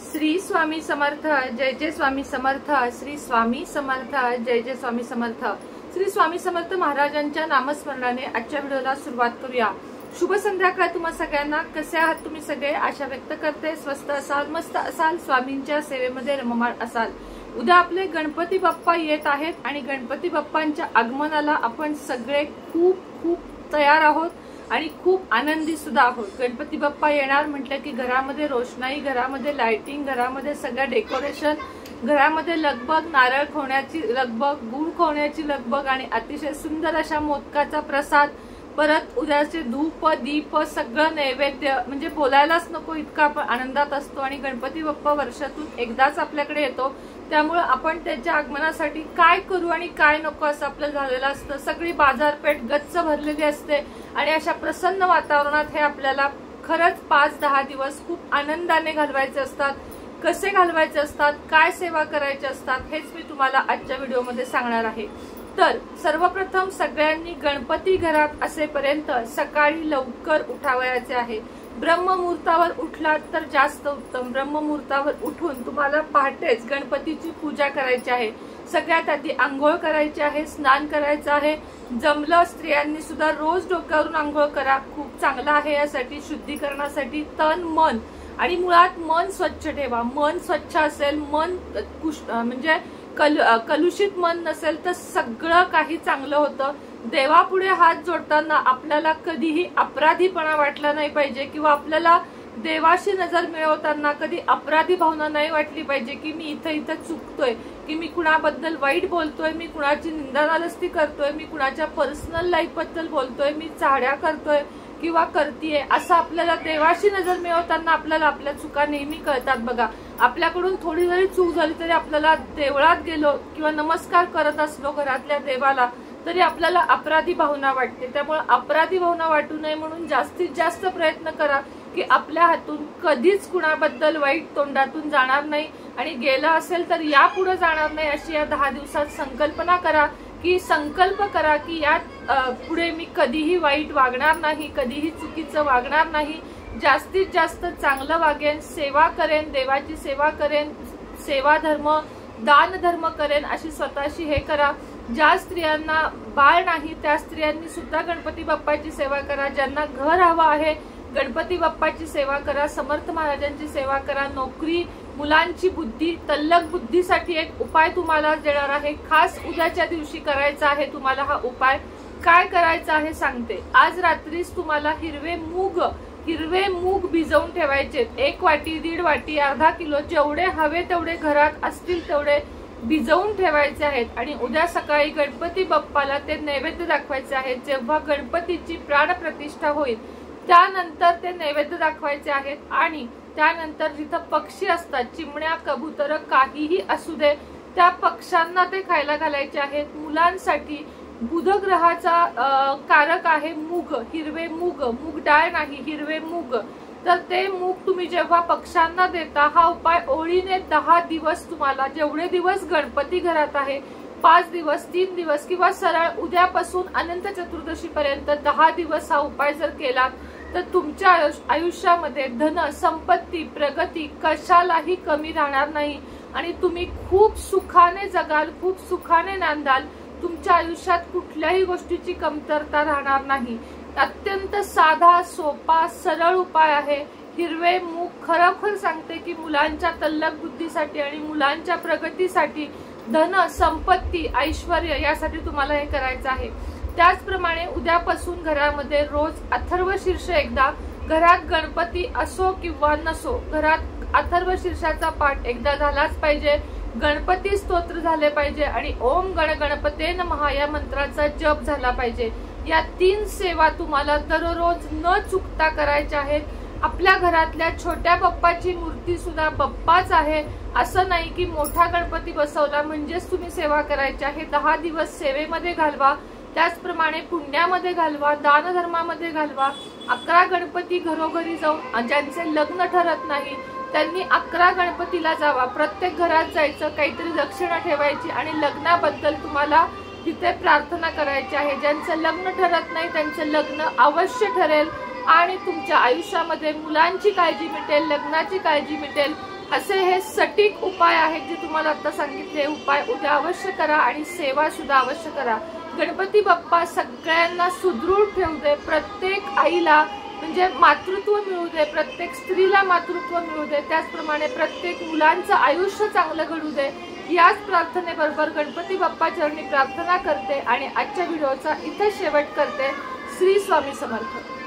श्री स्वामी समर्थ, जय जय स्वामी समर्थ, श्री स्वामी समर्थ, जय जय स्वामी समर्थ। श्री स्वामी समर्थ महाराजांच्या नामस्मरणाने आजच्या व्हिडिओला सुरुवात करूया। शुभ संध्याकाळ तुम्हा सगळ्यांना। कसे आहात तुम्ही सगळे? आशा व्यक्त करते स्वस्त असाल, मस्त असाल, स्वामींच्या सेवेमध्ये रममाण असाल। उद्या आपले गणपती बाप्पा येत आहेत आणि गणपती बाप्पांच्या आगमनाला आपण सगळे खूप खूप तयार आहोत आणि खूप आनंदी सुद्धा आहोत। गणपती बाप्पा येणार म्हटलं की घरामध्ये रोषणाई, घरामध्ये लाइटिंग, घरामध्ये सगळं डेकोरेशन, घरामध्ये लगबग, नारळ खोण्याची लगबग, गुळ खोण्याची लगबग आणि अतिशय सुंदर अशा मोदकाचा प्रसाद, परत उद्याचे धूप दीप सगळं नैवेद्य, म्हणजे बोलायलाच नको इतका आपण आनंदात असतो। आणि गणपती बाप्पा वर्षातून एकदाच आपल्याकडे येतो, त्यामुळे आपण त्याच्या आगमनासाठी काय करू आणि काय नको असं आपलं झालेलं असतं। सगळी बाजारपेठ गच्च भरलेली असते आणि अशा प्रसन्न वातावरणात हे आपल्याला खरंच 5-10 दिवस खूप आनंदाने घालवायचे असतात। कसे घालवायचे असतात, काय सेवा करायचे असतात, हेच मी तुम्हाला आजच्या व्हिडिओमध्ये सांगणार आहे। तर सर्वप्रथम सगळ्यांनी गणपती घरात असेपर्यंत सकाळी लवकर उठावयाचे आहे। ब्रह्ममुहूर्तावर उठलात तर जास्त उत्तम। ब्रह्ममुहूर्तावर उठून तुम्हाला पहाटेच गणपतीची पूजा करायची आहे। सगळ्यात आधी आंघोळ करायची आहे, स्नान करायचं आहे। जमलं स्त्रियांनी सुद्धा रोज डोक्यावरून आंघोळ करा, खूप चांगलं आहे यासाठी, शुद्धीकरणासाठी। तन मन आणि मुळात मन स्वच्छ ठेवा। मन स्वच्छ असेल, मन म्हणजे कलुषित मन नसेल तर सगळं काही चांगलं होतं। देवापुढे हात जोडताना आपल्याला कधीही अपराधीपणा वाटला नाही पाहिजे किंवा आपल्याला देवाशी नजर मिळवताना कधी अपराधी भावना नाही वाटली पाहिजे की मी इथं चुकतोय, की मी कुणाबद्दल वाईट बोलतोय, मी कुणाची निंदानालस्ती करतोय, मी कुणाच्या पर्सनल लाईफ बद्दल बोलतोय, मी चाड्या करतोय किंवा करतीये, असं आपल्याला देवाशी नजर मिळवताना आपल्याला आपल्या चुका नेहमी कळतात बघा। आपल्याकडून थोडी जरी चूक झाली तरी आपल्याला देवळात गेलो किंवा नमस्कार करत असलो घरातल्या देवाला तरी आपल्याला अपराधी भावना वाटते। त्यामुळे अपराधी भावना वाटू नये म्हणून जास्तीत जास्त प्रयत्न करा की आपल्या हातून कधीच कुणाबद्दल वाईट तोंडातून जाणार नाही आणि गेलं असेल तर यापुढे जाणार नाही अशी या 10 दिवसात संकल्पना करा, की संकल्प करा की यात पुढे मी कधीही वाईट वागणार नाही, कधीही चुकीचं वागणार नाही, जास्तीत जास्त चांगलं वागेन, सेवा करेन, देवाची सेवा करेन, सेवा धर्म दान धर्म करेन, अशी स्वतःशी हे करा। ज्या स्त्रियांना बाळ नाही त्या स्त्रियांनी सुद्धा गणपती बाप्पाची सेवा करा। ज्यांना घर हवं आहे गणपती बाप्पाची सेवा करा, समर्थ महाराजांची सेवा करा। नोकरी, मुलांची बुद्धी, तल्लक बुद्धीसाठी एक उपाय तुम्हाला देणार आहे। खास उद्याच्या दिवशी करायचा आहे तुम्हाला हा उपाय। काय करायचा आहे सांगते। आज रात्रीच तुम्हाला हिरवे मूग भिजवून ठेवायचे। 1 वाटी, 1.5 वाटी, अर्धा किलो, जेवढे हवे तेवढे घरात असतील तेवढे भिजवून ठेवायचे आहेत आणि उद्या सकाळी गणपती बाप्पाला ते नैवेद्य दाखवायचे आहेत। जेव्हा गणपतीची प्राणप्रतिष्ठा होईल त्यानंतर ते नैवेद्य दाखवायचे आहेत आणि त्यानंतर जिथं पक्षी असतात, चिमण्या, कबूतर, काहीही असू दे, त्या पक्ष्यांना ते खायला घालायचे आहेत। मुलांसाठी बुध ग्रहाचा कारक आहे मूग, हिरवे मूग, मूग डाळ नाही, हिरवे मूग, तर ते मूग तुम्ही जेव्हा पक्ष्यांना देता, हा उपाय ओळीने 10 दिवस तुम्हाला, जेवढे दिवस गणपती घरात आहे, 5 दिवस, 3 दिवस किंवा सरळ उद्यापासून अनंत चतुर्दशी पर्यंत 10 दिवस हा उपाय जर केला तर तुमच्या आयुष्यामध्ये धन, संपत्ती, प्रगती कशालाही कमी राहणार नाही आणि तुम्ही खूप सुखाने जगाल, खूप सुखाने नांदाल। तुमच्या आयुष्यात कुठल्याही गोष्टीची कमतरता राहणार नाही। अत्यंत साधा, सोपा, सरळ उपाय आहे। हिरवे मूग खरोखर सांगते की मुलांच्या तल्लक बुद्धीसाठी आणि मुलांच्या प्रगतीसाठी, धन, संपत्ती, ऐश्वर यासाठी तुम्हाला हे करायचं आहे। त्याचप्रमाणे उद्यापासून घरामध्ये रोज अथर्व शीर्ष एकदा, घरात गणपती असो किंवा नसो, घरात अथर्व शीर्षाचा पाठ एकदा झालाच पाहिजे, गणपती स्तोत्र झाले पाहिजे आणि ओम गण गणपते नमः या मंत्राचा जप झाला पाहिजे। या 3 सेवा तुम्हाला दररोज न चुकता करायच्या आहेत। आपल्या घरातल्या छोट्या बाप्पाची मूर्ती सुद्धा बाप्पाच आहे असं नाही की मोठा गणपती बसवला म्हणजेच तुम्ही सेवा करायची आहे। 10 दिवस सेवेमध्ये घालवा, त्याचप्रमाणे पुण्यामध्ये घालवा, दान धर्मामध्ये घालवा। 11 गणपती घरोघरी जाऊन, ज्यांचे लग्न ठरत नाही त्यांनी 11 गणपतीला जावा, प्रत्येक घरात जायचं, काहीतरी दक्षिणा ठेवायची आणि लग्नाबद्दल तुम्हाला तिथे प्रार्थना करायची आहे। ज्यांचं लग्न ठरत नाही त्यांचं लग्न अवश्य ठरेल आणि तुमच्या आयुष्यामध्ये मुलांची काळजी मिटेल, लग्नाची काळजी मिटेल, असे हे सटीक उपाय आहेत जे तुम्हाला आता सांगितले उपाय उद्या अवश्य करा आणि सेवा सुद्धा अवश्य करा। गणपती बाप्पा सगळ्यांना सुदृढ ठेवू दे, प्रत्येक आईला म्हणजे मातृत्व मिळू दे, प्रत्येक स्त्रीला मातृत्व मिळू दे, त्याचप्रमाणे प्रत्येक मुलांचं आयुष्य चांगलं घडू दे, याच प्रार्थनेबरोबर गणपती बाप्पा चरणी प्रार्थना करते आणि आजच्या व्हिडिओचा इथे शेवट करते। श्री स्वामी समर्थ।